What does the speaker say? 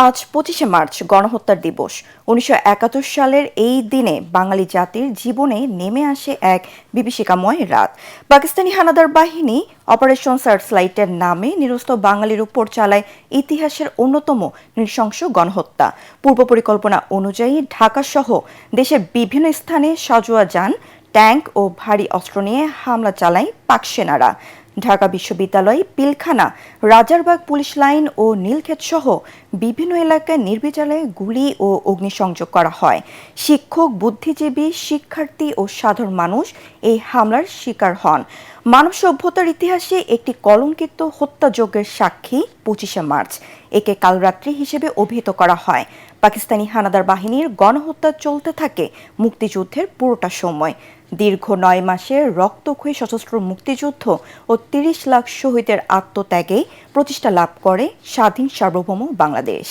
আজ ২৫শে মার্চ গণহত্যার দিবস। ১৯৭১ সালের এই দিনে বাঙালি জাতির জীবনে নেমে আসে এক বিভীষিকাময় রাত। পাকিস্তানি হানাদার বাহিনী অপারেশন সার্চলাইটের নামে নিরস্ত্র বাঙালির উপর চালায় ইতিহাসের অন্যতম নৃশংস গণহত্যা। পূর্ব পরিকল্পনা অনুযায়ী ঢাকাসহ দেশের বিভিন্ন স্থানে সাঁজোয়া যান, ট্যাঙ্ক ও ভারী অস্ত্র নিয়ে হামলা চালায় পাক সেনারা। ঢাকা বিশ্ববিদ্যালয়, পিলখানা, রাজারবাগ পুলিশ লাইন ও নীলক্ষেত সহ বিভিন্ন এলাকায় নির্বিচারে গুলি ও অগ্নিসংযোগ করা হয়। শিক্ষক, বুদ্ধিজীবী, শিক্ষার্থী ও সাধারণ মানুষ এই হামলার শিকার হন। মানব সভ্যতার ইতিহাসে একটি কলঙ্কিত হত্যাযজ্ঞের সাক্ষী ২৫শে মার্চ। একে কালরাত্রি হিসেবে অভিহিত করা হয়। পাকিস্তানি হানাদার বাহিনীর গণহত্যা চলতে থাকে মুক্তিযুদ্ধের পুরোটা সময়। দীর্ঘ ৯ মাসের রক্তক্ষয়ী সশস্ত্র মুক্তিযুদ্ধ ও ৩০ লাখ শহীদের আত্মত্যাগে প্রতিষ্ঠা লাভ করে স্বাধীন সার্বভৌম বাংলাদেশ।